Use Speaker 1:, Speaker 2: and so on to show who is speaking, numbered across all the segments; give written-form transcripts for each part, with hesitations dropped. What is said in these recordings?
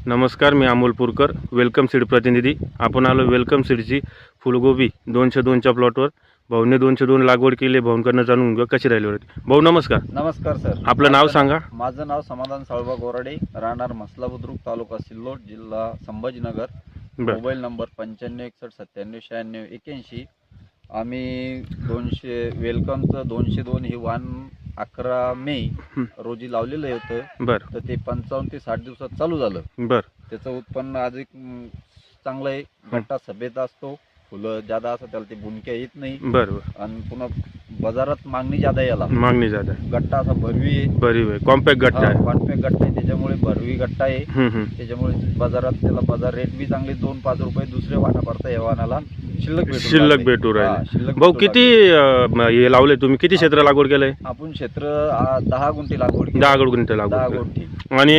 Speaker 1: नमस्कार, मी Amol Purkar, welcome seed प्रतिनिधी. आपण आलो वेलकम सीडची फुलगोबी 202च्या प्लॉटवर. भाऊने 202 लागवड केली. भाऊंकडनं जाणून घेऊ कशी राहिली होती. भाऊ नमस्कार.
Speaker 2: नमस्कार सर.
Speaker 1: आपलं नाव सांगा.
Speaker 2: माझं नाव समाधान साळबा गोराडे, राहणार मसला बुद्रुक, तालुका सिल्लोड, जिल्हा संभाजीनगर. Mobile number 9561979681. आम्ही 200 वेलकमचं 202 ही वाण 11 मे रोजी लावलेलं होतं.
Speaker 1: बरं.
Speaker 2: तर ते 55 ते 60 दिवसात चालू झालं.
Speaker 1: बरं.
Speaker 2: त्याचं उत्पन्न अधिक चांगलं आहे. गट्टा सभेत असतो, फुलं जादा असं, त्याला ते बुनक्या येत नाही.
Speaker 1: बरं.
Speaker 2: आणि पुन्हा बाजारात मागणी जादा याला.
Speaker 1: मागणी जादा.
Speaker 2: गट्टा असा भरवी आहे.
Speaker 1: बरी कॉम्पॅक्ट गट्टा आहे.
Speaker 2: कॉम्पॅक्ट गट्टा आहे, त्याच्यामुळे भरवी गट्टा आहे. त्याच्यामुळे बाजारात त्याला बाजार रेट बी चांगले 2-5 रुपये दुसऱ्या वाणाकरता या वाणाला शिल्लक भेटू
Speaker 1: राहिले. भाऊ किती हे लावले तुम्ही? किती क्षेत्र लागवड केलंय?
Speaker 2: आपण क्षेत्र 10 गुंठे लागवड.
Speaker 1: 10 गुंठे लागवड.
Speaker 2: 10 गुंठे.
Speaker 1: आणि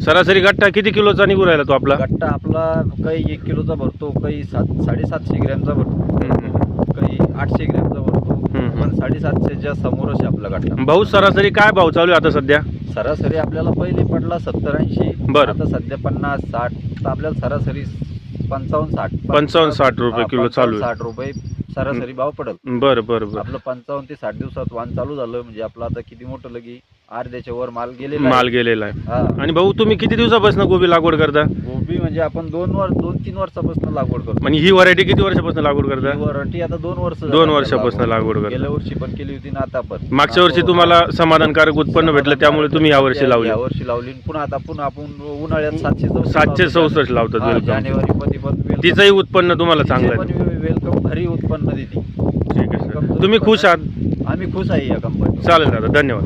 Speaker 1: सरासरी गट्टा किती किलोचा निघू राहिला तो आपला?
Speaker 2: गट्टा आपला काही 1 किलोचा भरतो, काही 750 ग्रॅमचा भरतो, काही 800 ग्रॅमचा भरतो. पण 750च्या समोरच आपला गट्टा.
Speaker 1: भाऊ सरासरी काय भाव चालू आहे आता सध्या?
Speaker 2: सरासरी आपल्याला पहिले पडला 70-80.
Speaker 1: बरं.
Speaker 2: आता सध्या 50-60. तर आपल्याला सरासरी
Speaker 1: 55-60 रुपये किलो चालू आहे.
Speaker 2: 60 रुपये सरासरी भाव पडल.
Speaker 1: बरं बरं बरं.
Speaker 2: आपलं 55 ते 60 दिवसात वाण चालू झालं म्हणजे आपलं आता किती मोठं लगी अर्ध्याच्या वर माल
Speaker 1: गेलेला आहे.
Speaker 2: हा.
Speaker 1: आणि भाऊ तुम्ही किती दिवसापासून गोबी लागवड करता?
Speaker 2: गोबी म्हणजे आपण 2-3 वर्षापासून लागवड करतो.
Speaker 1: म्हणजे ही व्हरायटी किती वर्षापासून लागवड करता?
Speaker 2: व्हरायटी आता 2 वर्ष.
Speaker 1: 2 वर्षापासून लागवड करता.
Speaker 2: गेल्या वर्षी पण केली होती ना, आता पण.
Speaker 1: मागच्या वर्षी तुम्हाला समाधानकारक उत्पन्न भेटलं, त्यामुळे तुम्ही यावर्षी लावली.
Speaker 2: यावर्षी लावली. पुन्हा आता आपण उन्हाळ्यात
Speaker 1: 764 लावतात.
Speaker 2: जानेवारी मध्ये पण
Speaker 1: तिचंही उत्पन्न तुम्हाला चांगलं आहे.
Speaker 2: वेलकम भारी उत्पन्न देते.
Speaker 1: ठीक आहे सर. तुम्ही खुश आहात?
Speaker 2: आम्ही खुश आहे या कंपनी.
Speaker 1: चालेल दादा, धन्यवाद.